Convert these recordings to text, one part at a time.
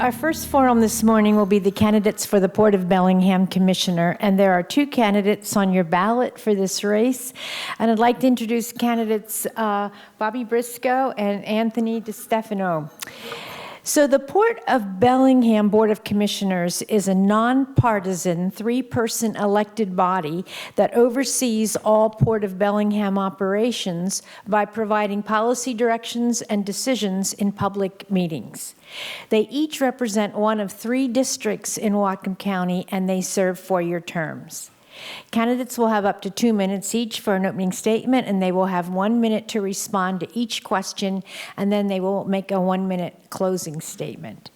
Our first forum this morning will be the candidates for the Port of Bellingham Commissioner, and there are two candidates on your ballot for this race. And I'd like to introduce candidates Bobby Briscoe and Anthony Distefano. So the Port of Bellingham Board of Commissioners is a nonpartisan, three-person elected body that oversees all Port of Bellingham operations by providing policy directions and decisions in public meetings. They each represent one of three districts in Whatcom County, and they serve four-year terms. Candidates will have up to 2 minutes each for an opening statement, and they will have 1 minute to respond to each question, and then they will make a 1-minute closing statement.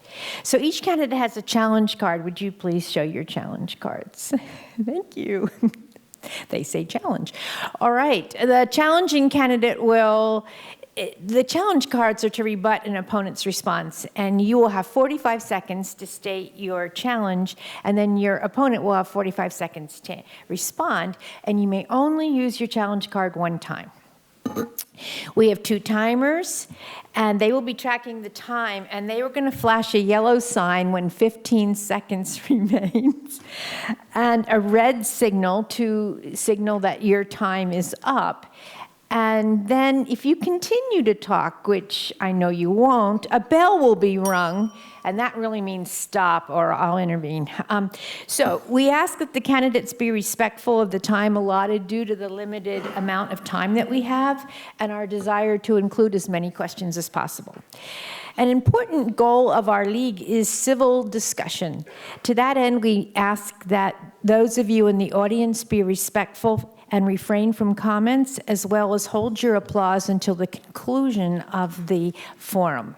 So each candidate has a challenge card. Would you please show your challenge cards? Thank you. They say challenge. All right. The challenging candidate will... The challenge cards are to rebut an opponent's response, and you will have 45 seconds to state your challenge, and then your opponent will have 45 seconds to respond, and you may only use your challenge card one time. We have two timers, and they will be tracking the time, and they are going to flash a yellow sign when 15 seconds remains, and a red signal to signal that your time is up. And then if you continue to talk, which I know you won't, a bell will be rung, and that really means stop or I'll intervene. So we ask that the candidates be respectful of the time allotted due to the limited amount of time that we have and our desire to include as many questions as possible. An important goal of our league is civil discussion. To that end, we ask that those of you in the audience be respectful and refrain from comments, as well as hold your applause until the conclusion of the forum.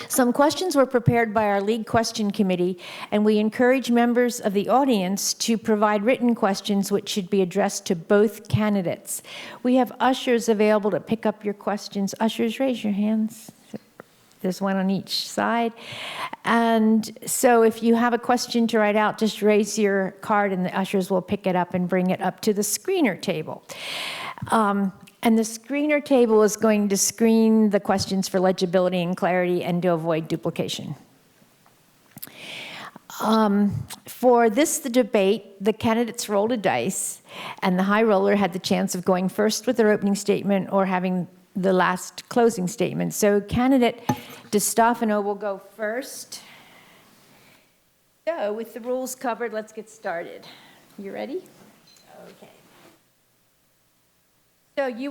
Some questions were prepared by our League Question Committee, and we encourage members of the audience to provide written questions which should be addressed to both candidates. We have ushers available to pick up your questions. Ushers, raise your hands. There's one on each side. And so if you have a question to write out, just raise your card and the ushers will pick it up and bring it up to the screener table. And the screener table is going to screen the questions for legibility and clarity and to avoid duplication. For the debate, the candidates rolled a dice, and the high roller had the chance of going first with their opening statement or having the last closing statement. So candidate Distefano will go first. So with the rules covered, let's get started. You ready? Okay. So you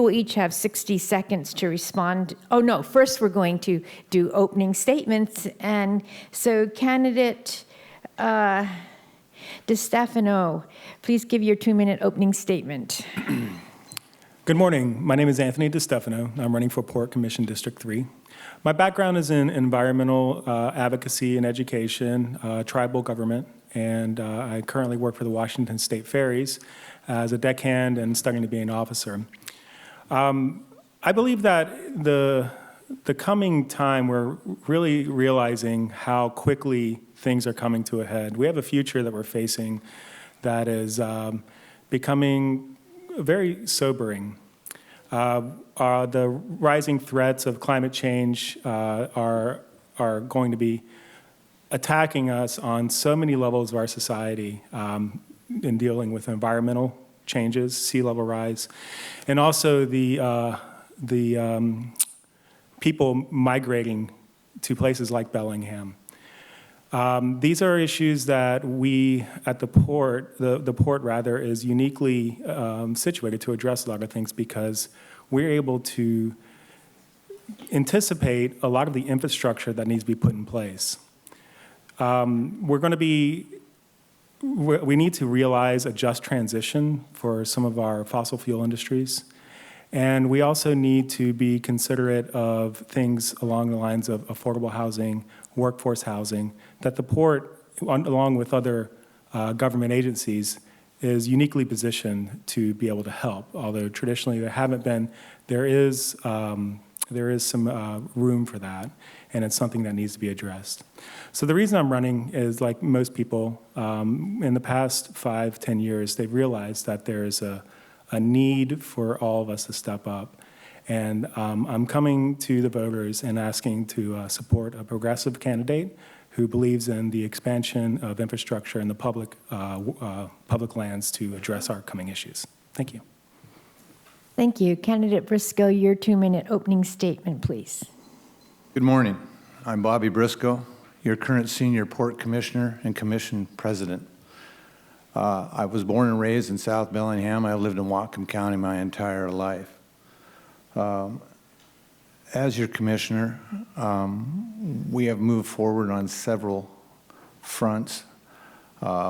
will each have 60 seconds to respond. Oh no, first we're going to do opening statements. And so candidate Distefano, please give your 2-minute opening statement. Good morning. My name is Anthony Distefano. I'm running for Port Commission District 3. My background is in environmental advocacy and education, tribal government, and I currently work for the Washington State Ferries as a deckhand and studying to be an officer. I believe that the coming time, we're really realizing how quickly things are coming to a head. We have a future that we're facing that is becoming very sobering. The rising threats of climate change are going to be attacking us on so many levels of our society in dealing with environmental changes, sea level rise, and also the people migrating to places like Bellingham. These are issues that we at the port rather, is uniquely situated to address a lot of things because we're able to anticipate a lot of the infrastructure that needs to be put in place. We need to realize a just transition for some of our fossil fuel industries. And we also need to be considerate of things along the lines of affordable housing, workforce housing, that the port, along with other government agencies, is uniquely positioned to be able to help. Although traditionally there is some room for that, and it's something that needs to be addressed. So the reason I'm running is, like most people, in the past 5-10 years, they've realized that there is a need for all of us to step up And I'm coming to the voters and asking to support a progressive candidate who believes in the expansion of infrastructure in the public lands to address our coming issues. Thank you. Thank you. Candidate Briscoe, your 2-minute opening statement, please. Good morning. I'm Bobby Briscoe, your current Senior Port Commissioner and Commission President. I was born and raised in South Bellingham. I lived in Whatcom County my entire life. As your Commissioner, we have moved forward on several fronts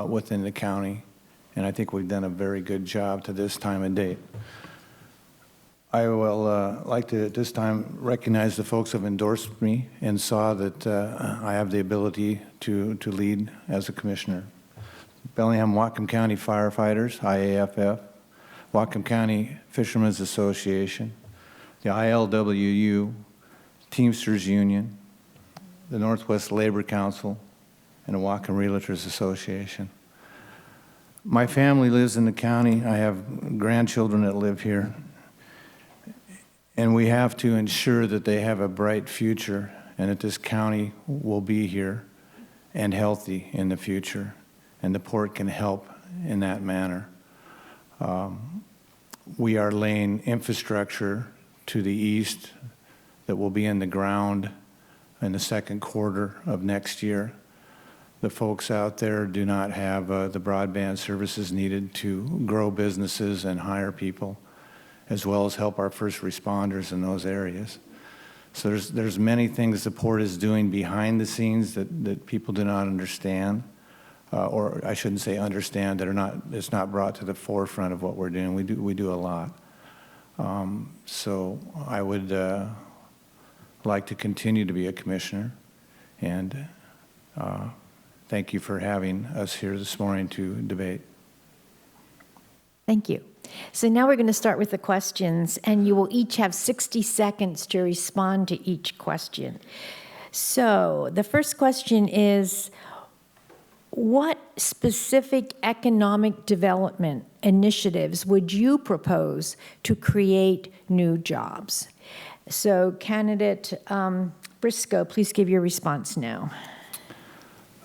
within the county, and I think we've done a very good job to this time and date. I will like to at this time recognize the folks who have endorsed me and saw that I have the ability to lead as a commissioner. Bellingham Whatcom County Firefighters, IAFF, Whatcom County Fishermen's Association, the ILWU, Teamsters Union, the Northwest Labor Council, and the Whatcom Realtors Association. My family lives in the county. I have grandchildren that live here. And we have to ensure that they have a bright future and that this county will be here and healthy in the future. And the port can help in that manner. We are laying infrastructure to the east that will be in the ground in the second quarter of next year. The folks out there do not have the broadband services needed to grow businesses and hire people, as well as help our first responders in those areas. So there's many things the port is doing behind the scenes that people do not understand, or I shouldn't say understand, it's not brought to the forefront of what we're doing. We do a lot. So I would like to continue to be a commissioner, and thank you for having us here this morning to debate. Thank you. So now we're going to start with the questions, and you will each have 60 seconds to respond to each question. So the first question is, what specific economic development initiatives would you propose to create new jobs? So candidate Briscoe, please give your response now.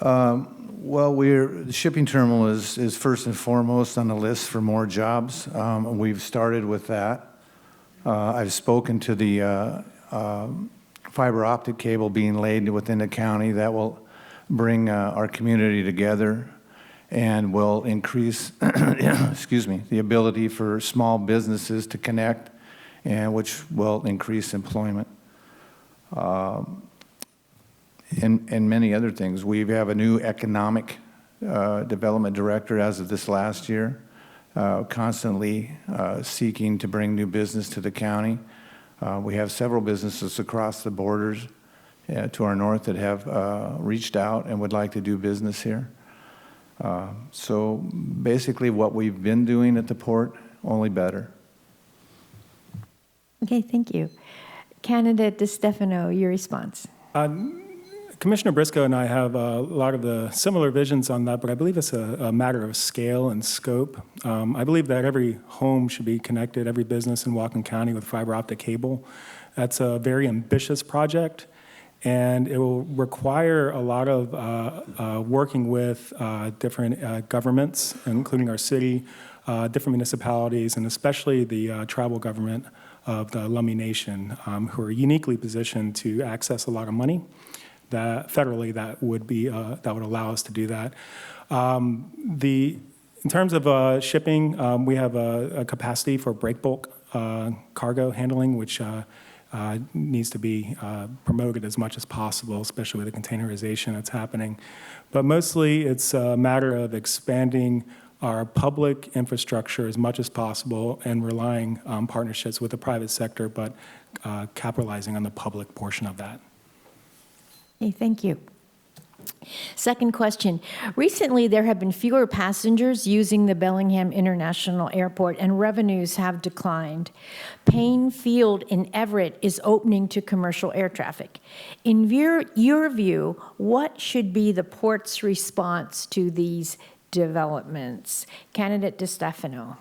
Well, the shipping terminal is first and foremost on the list for more jobs. We've started with that. I've spoken to the fiber optic cable being laid within the county. That will bring our community together and will increase excuse me, the ability for small businesses to connect, and which will increase employment. And many other things. We have a new economic development director as of this last year, constantly seeking to bring new business to the county. We have several businesses across the borders to our north that have reached out and would like to do business here. So basically what we've been doing at the port, only better. Okay, thank you. Candidate Distefano, your response. Commissioner Briscoe and I have a lot of the similar visions on that, but I believe it's a matter of scale and scope. I believe that every home should be connected, every business in Whatcom County with fiber optic cable. That's a very ambitious project, and it will require a lot of working with different governments, including our city, different municipalities, and especially the tribal government of the Lummi Nation, who are uniquely positioned to access a lot of money that federally that would allow us to do that. In terms of shipping, we have a capacity for break bulk cargo handling, which needs to be promoted as much as possible, especially with the containerization that's happening. But mostly it's a matter of expanding our public infrastructure as much as possible and relying on partnerships with the private sector, but capitalizing on the public portion of that. Okay, thank you. Second question. Recently, there have been fewer passengers using the Bellingham International Airport, and revenues have declined. Payne Field in Everett is opening to commercial air traffic. In your view, what should be the port's response to these developments? Candidate Distefano.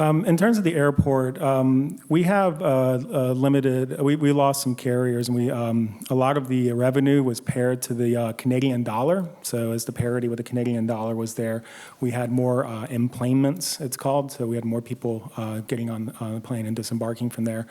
In terms of the airport, we have limited, we lost some carriers, and a lot of the revenue was paired to the Canadian dollar. So as the parity with the Canadian dollar was there, we had more emplanements, it's called. So we had more people getting on the plane and disembarking from there.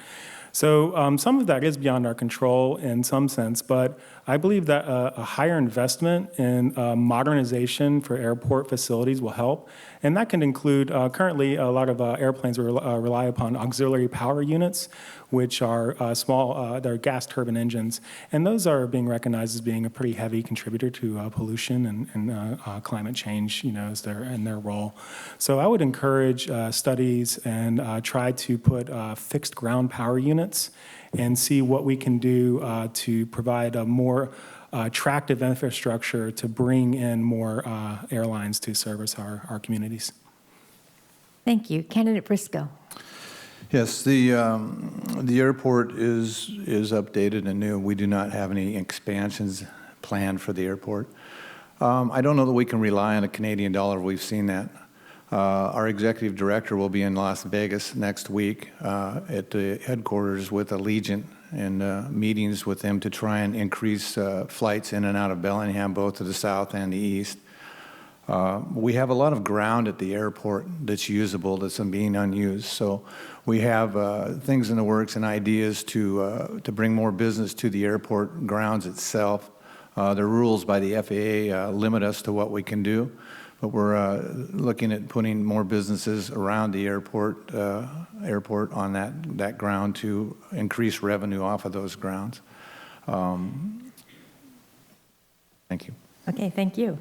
So some of that is beyond our control in some sense, but I believe that a higher investment in modernization for airport facilities will help. And that can include, currently, a lot of airplanes rely upon auxiliary power units, which are small, they're gas turbine engines. And those are being recognized as being a pretty heavy contributor to pollution and climate change, as in their role. So I would encourage studies and try to put fixed ground power units and see what we can do to provide a more attractive infrastructure to bring in more airlines to service our communities. Thank you. Candidate Briscoe. Yes, the airport is updated and new. We do not have any expansions planned for the airport. I don't know that we can rely on a Canadian dollar. We've seen that. Our executive director will be in Las Vegas next week at the headquarters with Allegiant and meetings with them to try and increase flights in and out of Bellingham, both to the south and the east. We have a lot of ground at the airport that's usable, that's being unused. So we have things in the works and ideas to bring more business to the airport grounds itself. The rules by the FAA limit us to what we can do, but we're looking at putting more businesses around the airport on that ground to increase revenue off of those grounds. Thank you. Okay, thank you.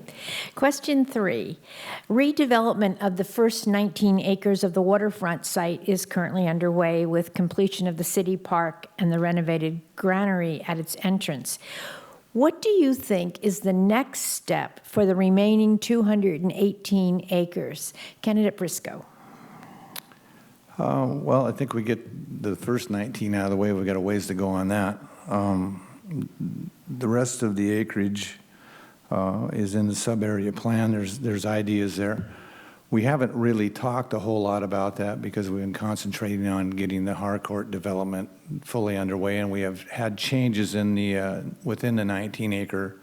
Question 3. Redevelopment of the first 19 acres of the waterfront site is currently underway with completion of the city park and the renovated granary at its entrance. What do you think is the next step for the remaining 218 acres? Candidate Briscoe. Well, I think we get the first 19 out of the way. We've got a ways to go on that. The rest of the acreage is in the sub-area plan. There's ideas there. We haven't really talked a whole lot about that because we've been concentrating on getting the Harcourt development fully underway, and we have had changes in the within the 19-acre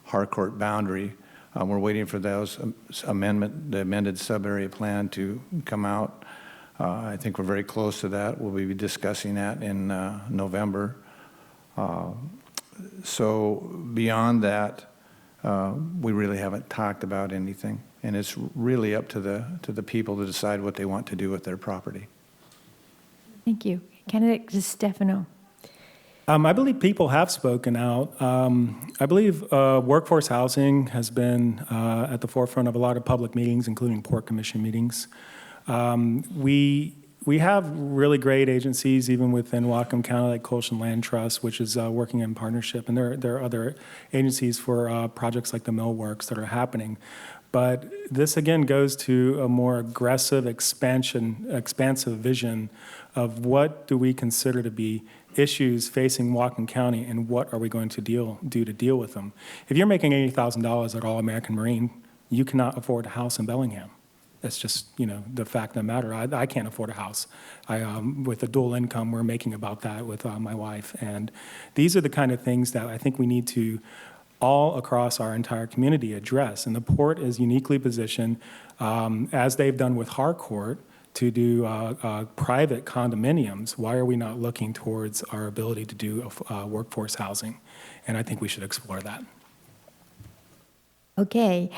Harcourt boundary. We're waiting for those the amended sub-area plan to come out. I think we're very close to that. We'll be discussing that in November. So beyond that, we really haven't talked about anything, and it's really up to the people to decide what they want to do with their property. Thank you. Candidate Distefano. I believe people have spoken out. I believe workforce housing has been at the forefront of a lot of public meetings, including Port Commission meetings. We have really great agencies, even within Whatcom County, like Colson Land Trust, which is working in partnership, and there are other agencies for projects like the Millworks that are happening. But this again goes to a more aggressive expansive vision of what do we consider to be issues facing Whatcom County, and what are we going to do to deal with them. If you're making $80,000 at All-American Marine, you cannot afford a house in Bellingham. That's just, the fact of the matter. I can't afford a house. With a dual income, we're making about that with my wife. And these are the kind of things that I think we need to all across our entire community address. And the port is uniquely positioned, as they've done with Harcourt, to do private condominiums. Why are we not looking towards our ability to do workforce housing? And I think we should explore that. Okay.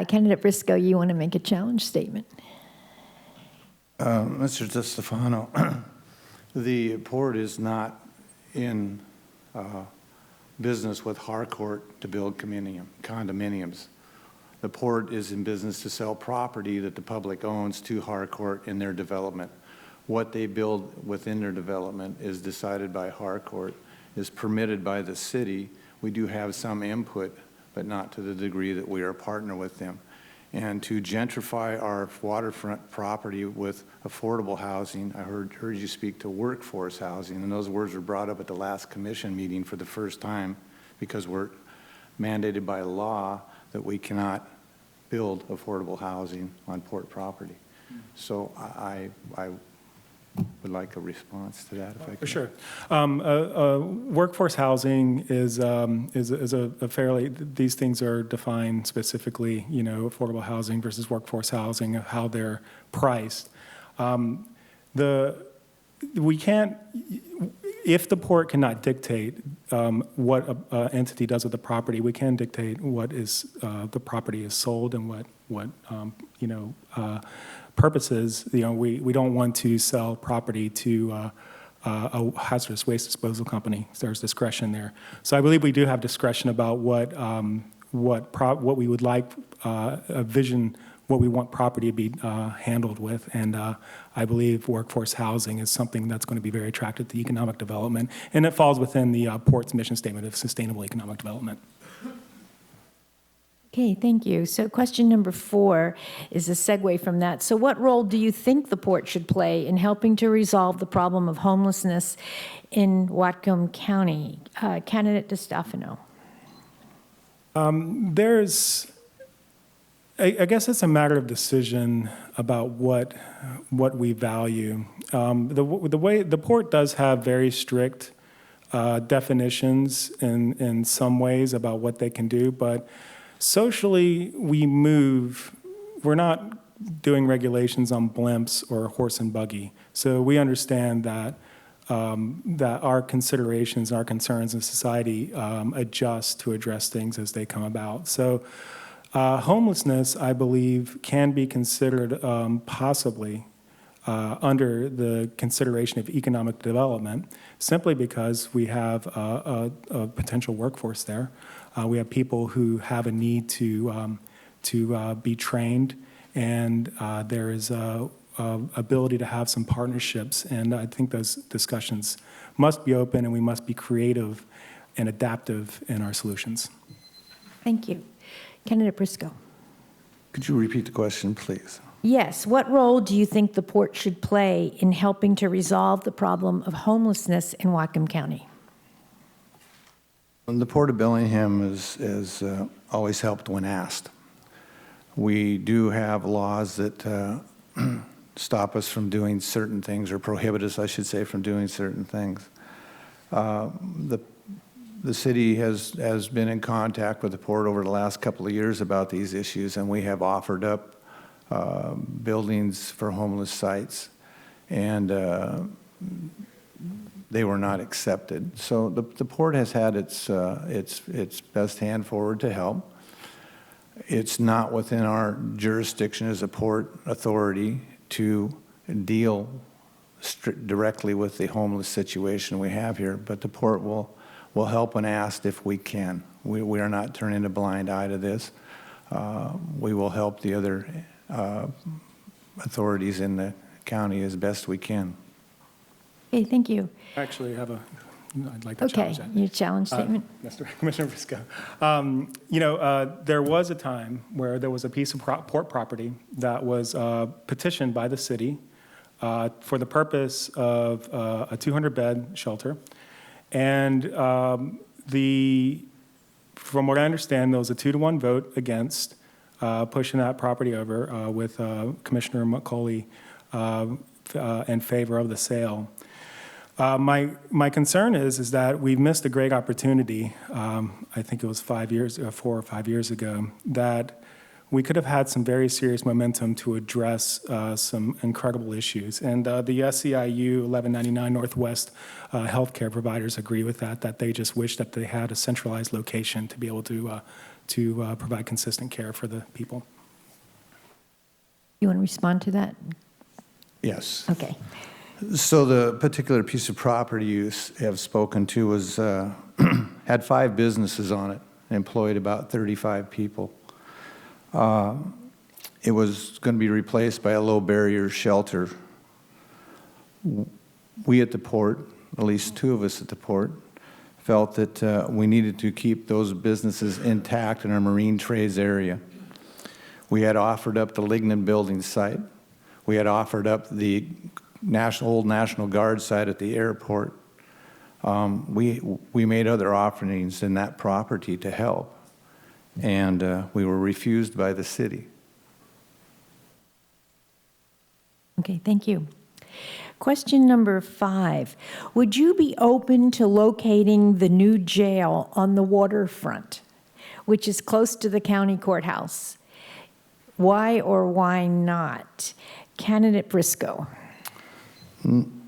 Candidate Briscoe, you want to make a challenge statement? Mr. Distefano, the port is not in business with Harcourt to build condominiums. The port is in business to sell property that the public owns to Harcourt in their development. What they build within their development is decided by Harcourt, is permitted by the city. We do have some input, but not to the degree that we are a partner with them. And to gentrify our waterfront property with affordable housing, I heard you speak to workforce housing, and those words were brought up at the last commission meeting for the first time, because we're mandated by law that we cannot build affordable housing on port property. So I would like a response to that, if I could. For sure. Workforce housing is a fairly, these things are defined specifically, you know, affordable housing versus workforce housing, how they're priced. We can't, if the port cannot dictate what an entity does with the property, we can dictate what is, the property is sold and what you know, purposes. You know, we don't want to sell property to a hazardous waste disposal company. There's discretion there. So I believe we do have discretion about what we would like, a vision, what we want property to be handled with. And I believe workforce housing is something that's going to be very attractive to economic development. And it falls within the port's mission statement of sustainable economic development. Okay, thank you. So question number 4 is a segue from that. So what role do you think the port should play in helping to resolve the problem of homelessness in Whatcom County? Candidate Distefano. I guess it's a matter of decision about what we value. The way the port does have very strict definitions in some ways about what they can do, but socially we're not doing regulations on blimps or horse and buggy. So we understand that that our considerations, our concerns in society adjust to address things as they come about. So homelessness, I believe, can be considered possibly under the consideration of economic development, simply because we have a potential workforce there. We have people who have a need to be trained, and there is a ability to have some partnerships. And I think those discussions must be open, and we must be creative and adaptive in our solutions. Thank you. Candidate Briscoe. Could you repeat the question, please? Yes. What role do you think the port should play in helping to resolve the problem of homelessness in Whatcom County? The Port of Bellingham has always helped when asked. We do have laws that stop us from doing certain things, or prohibit us, I should say, from doing certain things. The city has been in contact with the port over the last couple of years about these issues, and we have offered up buildings for homeless sites, and they were not accepted. So the port has had its best hand forward to help. It's not within our jurisdiction as a port authority to deal directly with the homeless situation we have here, but the port will help when asked if we can. We are not turning a blind eye to this. We will help the other authorities in the county as best we can. Okay, thank you. Actually, I'd like to Okay, challenge that. your challenge statement. Commissioner Briscoe. You know, there was a time where there was a piece of port property that was petitioned by the city for the purpose of a 200-bed shelter. And from what I understand, there was a 2-to-1 vote against pushing that property over with Commissioner McCauley in favor of the sale. My concern is that we've missed a great opportunity. I think it was 4 or 5 years ago, that we could have had some very serious momentum to address some incredible issues. And the SEIU 1199 Northwest healthcare providers agree with that they just wish that they had a centralized location to be able to provide consistent care for the people. You want to respond to that? Yes. Okay. So the particular piece of property you have spoken to was had 5 businesses on it, employed about 35 people. It was going to be replaced by a low barrier shelter. We at the port, at least 2 of us at the port, felt that we needed to keep those businesses intact in our marine trades area. We had offered up the Lignan building site. We had offered up the old National Guard site at the airport. We made other offerings in that property to help, and we were refused by the city. Okay, thank you. Question number 5. Would you be open to locating the new jail on the waterfront, which is close to the county courthouse? Why or why not? Candidate Briscoe. Can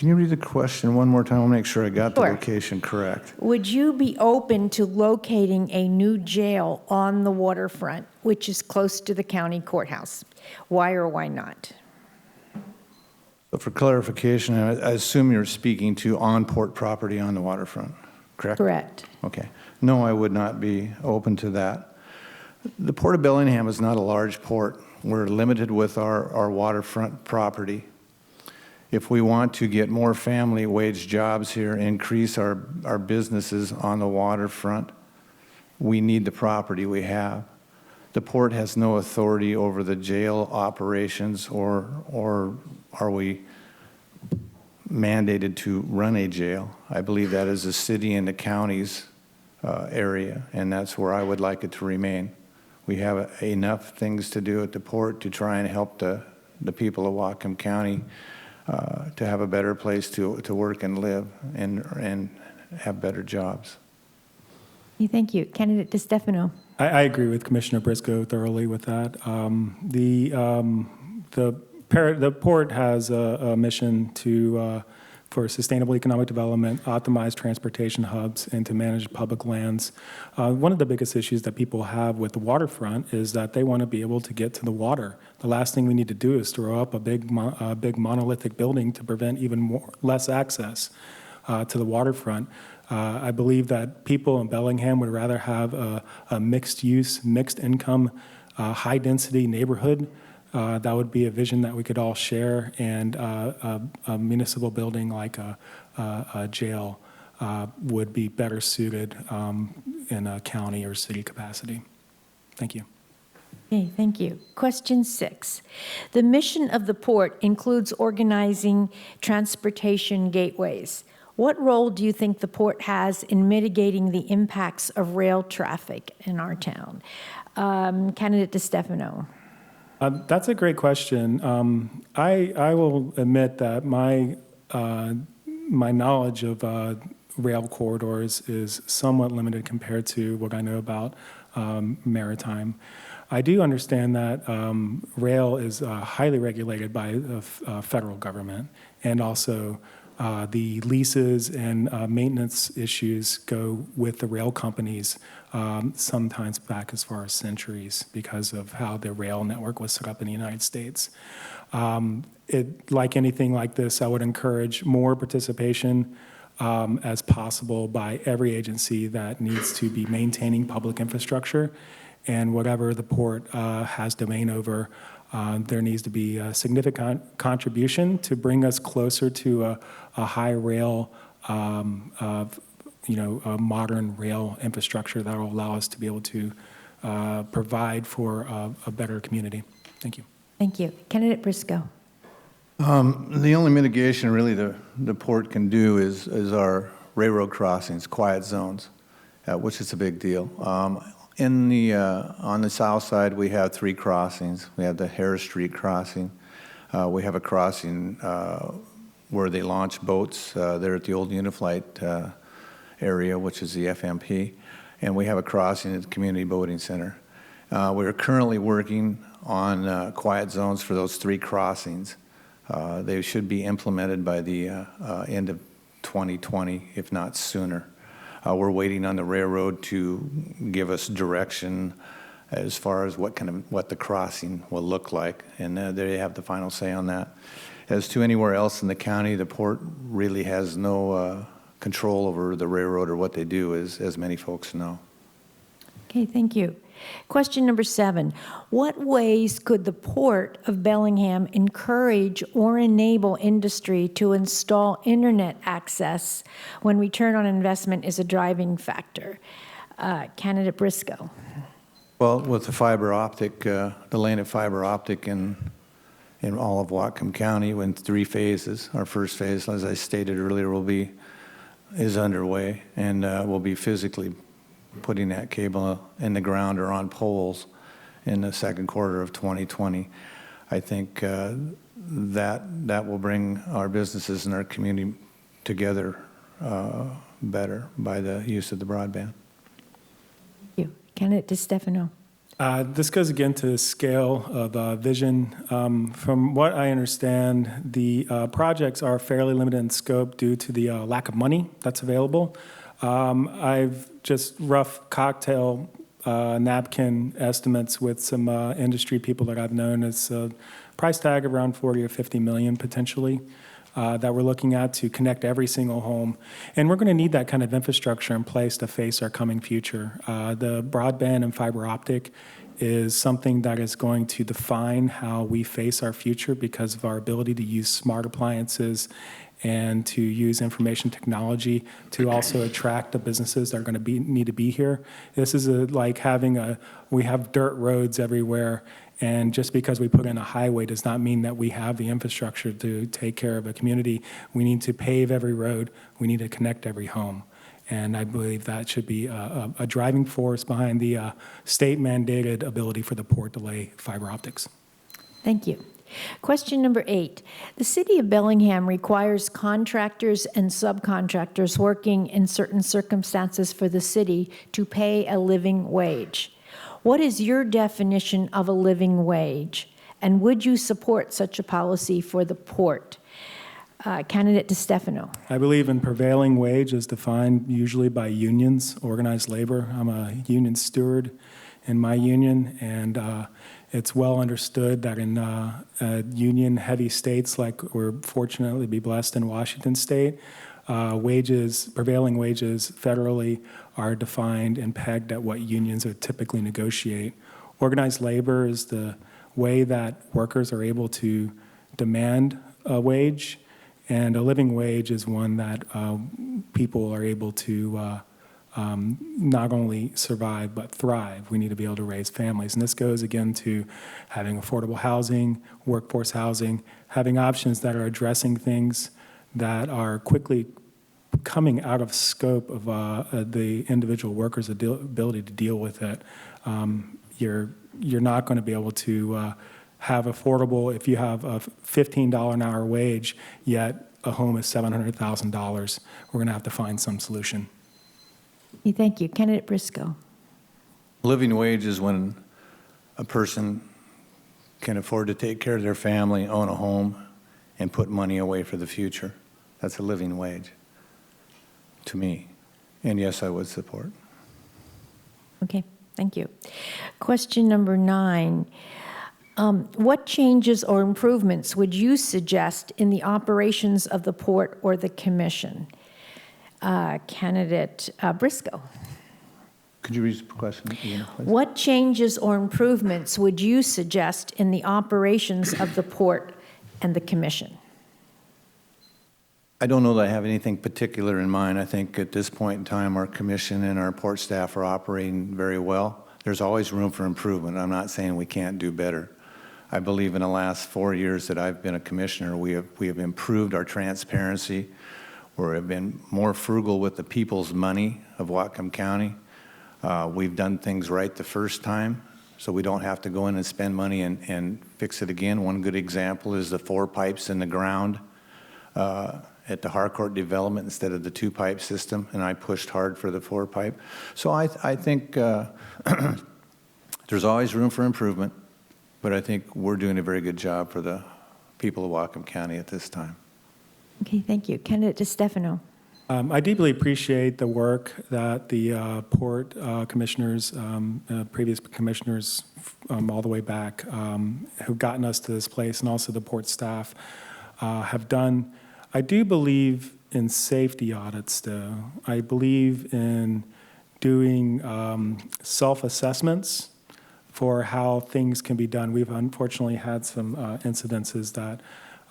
you read the question one more time? I'll make sure I got the Sure. location correct. Would you be open to locating a new jail on the waterfront, which is close to the county courthouse? Why or why not? So for clarification, I assume you're speaking to on-port property on the waterfront, correct? Correct. Okay. No, I would not be open to that. The Port of Bellingham is not a large port. We're limited with our waterfront property. If we want to get more family wage jobs here, increase our businesses on the waterfront, we need the property we have. The port has no authority over the jail operations, or are we mandated to run a jail? I believe that is the city and the county's area, and that's where I would like it to remain. We have enough things to do at the port to try and help the people of Whatcom County to have a better place to work and live and have better jobs. Thank you. Candidate Distefano. I agree with Commissioner Briscoe thoroughly with that. The port has a mission for sustainable economic development, optimize transportation hubs, and to manage public lands. One of the biggest issues that people have with the waterfront is that they want to be able to get to the water. The last thing we need to do is throw up a big monolithic building to prevent even less access to the waterfront. I believe that people in Bellingham would rather have a mixed-use, mixed-income, high-density neighborhood. That would be a vision that we could all share, and a municipal building like a jail would be better suited in a county or city capacity. Thank you. Okay, thank you. Question 6. The mission of the port includes organizing transportation gateways. What role do you think the port has in mitigating the impacts of rail traffic in our town? Candidate Distefano. That's a great question. I will admit that my knowledge of rail corridors is somewhat limited compared to what I know about maritime. I do understand that rail is highly regulated by the federal government, and also the leases and maintenance issues go with the rail companies, sometimes back as far as centuries, because of how the rail network was set up in the United States. Like anything like this, I would encourage more participation as possible by every agency that needs to be maintaining public infrastructure, and whatever the port has domain over. There needs to be a significant contribution to bring us closer to a high rail, a modern rail infrastructure that will allow us to be able to provide for a better community. Thank you. Thank you. Candidate Briscoe. The only mitigation really the port can do is our railroad crossings, quiet zones, which is a big deal. On the south side, we have 3 crossings. We have the Harris Street crossing. We have a crossing where they launch boats there at the old Uniflight area, which is the FMP. And we have a crossing at the Community Boating Center. We're currently working on quiet zones for those 3 crossings. They should be implemented by the end of 2020, if not sooner. We're waiting on the railroad to give us direction as far as what the crossing will look like, and they have the final say on that. As to anywhere else in the county, the port really has no control over the railroad or what they do, as many folks know. Okay, thank you. Question number 7. What ways could the Port of Bellingham encourage or enable industry to install internet access when return on investment is a driving factor? Candidate Briscoe. Well, with the fiber optic, the lane of fiber optic in all of Whatcom County in 3 phases. Our first phase, as I stated earlier, is underway, and will be physically putting that cable in the ground or on poles in the second quarter of 2020. I think that will bring our businesses and our community together better by the use of the broadband. Thank you. Candidate Distefano. This goes again to scale of vision. From what I understand, the projects are fairly limited in scope due to the lack of money that's available. I've just rough cocktail napkin estimates with some industry people that I've known. It's a price tag around 40 or 50 million potentially that we're looking at to connect every single home. And we're going to need that kind of infrastructure in place to face our coming future. The broadband and fiber optic is something that is going to define how we face our future because of our ability to use smart appliances and to use information technology to also attract the businesses that are going to need to be here. This is like we have dirt roads everywhere, and just because we put in a highway does not mean that we have the infrastructure to take care of a community. We need to pave every road. We need to connect every home. And I believe that should be a driving force behind the state-mandated ability for the port to lay fiber optics. Thank you. Question number 8. The City of Bellingham requires contractors and subcontractors working in certain circumstances for the city to pay a living wage. What is your definition of a living wage? And would you support such a policy for the port? Candidate Distefano. I believe in prevailing wage as defined usually by unions, organized labor. I'm a union steward in my union, and it's well understood that in union-heavy states like we're fortunately be blessed in Washington State, prevailing wages federally are defined and pegged at what unions would typically negotiate. Organized labor is the way that workers are able to demand a wage, and a living wage is one that people are able to not only survive but thrive. We need to be able to raise families. And this goes again to having affordable housing, workforce housing, having options that are addressing things that are quickly coming out of scope of the individual worker's ability to deal with it. You're not going to be able to have affordable if you have a $15 an hour wage, yet a home is $700,000. We're going to have to find some solution. Thank you. Candidate Briscoe. Living wage is when a person can afford to take care of their family, own a home, and put money away for the future. That's a living wage to me. And yes, I would support. Okay, thank you. Question number 9. What changes or improvements would you suggest in the operations of the port or the commission? Candidate Briscoe. Could you read the question again, please? What changes or improvements would you suggest in the operations of the port and the commission? I don't know that I have anything particular in mind. I think at this point in time, our commission and our port staff are operating very well. There's always room for improvement. I'm not saying we can't do better. I believe in the last 4 years that I've been a commissioner, we have improved our transparency. We have been more frugal with the people's money of Whatcom County. We've done things right the first time, so we don't have to go in and spend money and fix it again. One good example is the 4 pipes in the ground at the Harcourt development instead of the 2-pipe system, and I pushed hard for the 4-pipe. So I think there's always room for improvement, but I think we're doing a very good job for the people of Whatcom County at this time. Okay, thank you. Candidate Distefano. I deeply appreciate the work that the port commissioners, previous commissioners all the way back who've gotten us to this place, and also the port staff have done. I do believe in safety audits, though. I believe in doing self-assessments for how things can be done. We've unfortunately had some incidences that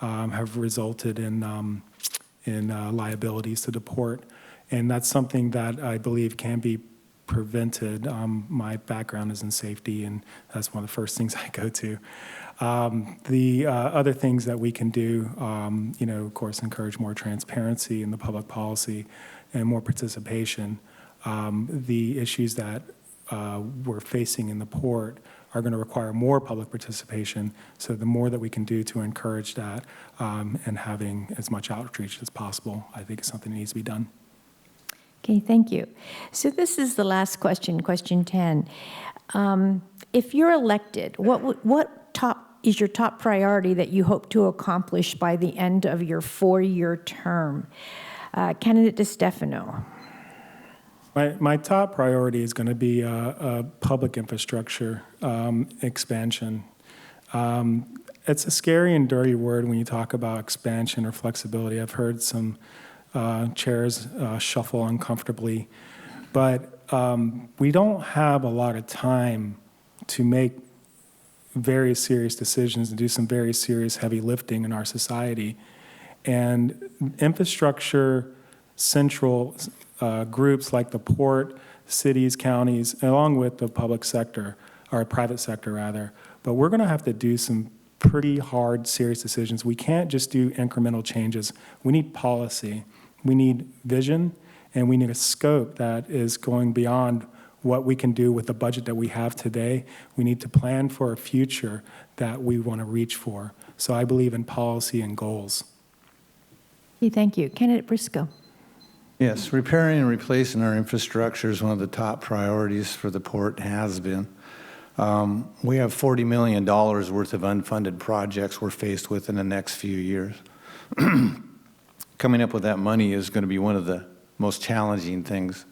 have resulted in liabilities to the port, and that's something that I believe can be prevented. My background is in safety, and that's one of the first things I go to. The other things that we can do, of course, encourage more transparency in the public policy and more participation. The issues that we're facing in the port are going to require more public participation. So the more that we can do to encourage that and having as much outreach as possible, I think is something that needs to be done. Okay, thank you. So this is the last question, question 10. If you're elected, what is your top priority that you hope to accomplish by the end of your 4-year term? Candidate Distefano. My top priority is going to be a public infrastructure expansion. It's a scary and dirty word when you talk about expansion or flexibility. I've heard some chairs shuffle uncomfortably, but we don't have a lot of time to make very serious decisions and do some very serious heavy lifting in our society. And infrastructure central groups like the port, cities, counties, along with the public sector, or private sector rather, but we're going to have to do some pretty hard, serious decisions. We can't just do incremental changes. We need policy. We need vision, and we need a scope that is going beyond what we can do with the budget that we have today. We need to plan for a future that we want to reach for. So I believe in policy and goals. Okay, thank you. Candidate Briscoe. Yes, repairing and replacing our infrastructure is one of the top priorities for the port, has been. We have $40 million worth of unfunded projects we're faced with in the next few years. Coming up with that money is going to be one of the most challenging things.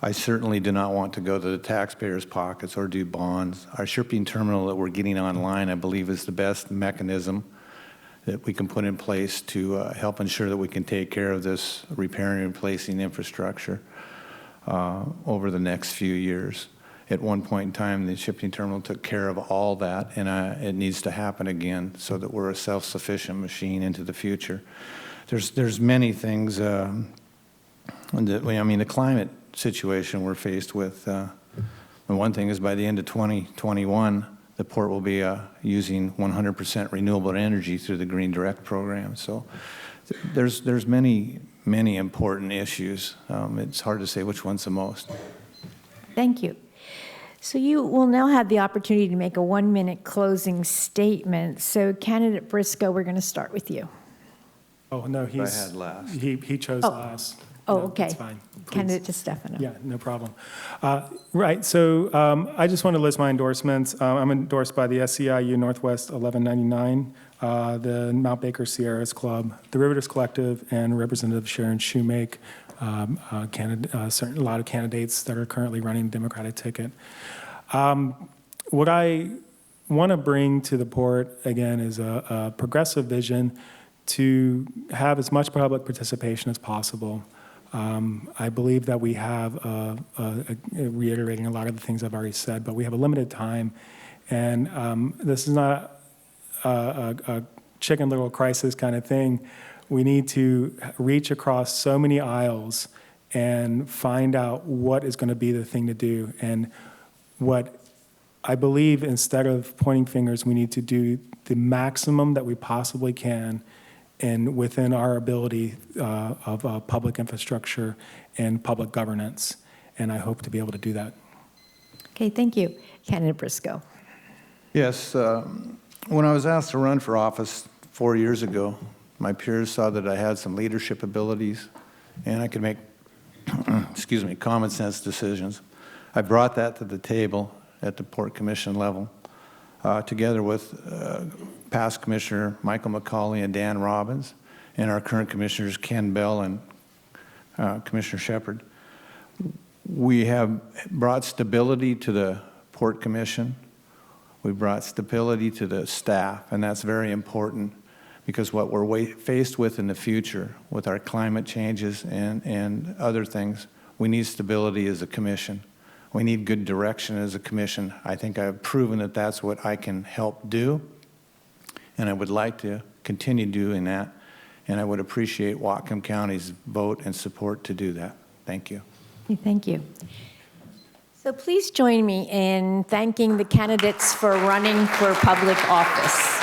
I certainly do not want to go to the taxpayers' pockets or do bonds. Our shipping terminal that we're getting online, I believe, is the best mechanism that we can put in place to help ensure that we can take care of this repairing and replacing infrastructure over the next few years. At one point in time, the shipping terminal took care of all that, and it needs to happen again so that we're a self-sufficient machine into the future. There's many things. The climate situation we're faced with. The one thing is by the end of 2021, the port will be using 100% renewable energy through the Green Direct program. So there's many important issues. It's hard to say which one's the most. Thank you. So you will now have the opportunity to make a 1-minute closing statement. So candidate Briscoe, we're going to start with you. Oh, no, I had last. He chose last. Oh, No, okay. That's fine. Please. Candidate Distefano. Yeah, no problem. Right, so I just want to list my endorsements. I'm endorsed by the SEIU Northwest 1199, the Mount Baker Sierras Club, the Riveters Collective, and Representative Sharon Shoemake, a lot of candidates that are currently running the Democratic ticket. What I want to bring to the port, again, is a progressive vision to have as much public participation as possible. I believe that we have, reiterating a lot of the things I've already said, but we have a limited time, and this is not a chicken little crisis kind of thing. We need to reach across so many aisles and find out what is going to be the thing to do. And what I believe, instead of pointing fingers, we need to do the maximum that we possibly can and within our ability of public infrastructure and public governance. And I hope to be able to do that. Okay, thank you. Candidate Briscoe. Yes, when I was asked to run for office 4 years ago, my peers saw that I had some leadership abilities and I could make, common sense decisions. I brought that to the table at the Port Commission level, together with past Commissioner Michael McCauley and Dan Robbins, and our current commissioners Ken Bell and Commissioner Shepard. We have brought stability to the Port Commission. We brought stability to the staff, and that's very important because what we're faced with in the future with our climate changes and other things, we need stability as a commission. We need good direction as a commission. I think I've proven that that's what I can help do, and I would like to continue doing that, and I would appreciate Whatcom County's vote and support to do that. Thank you. Thank you. So please join me in thanking the candidates for running for public office.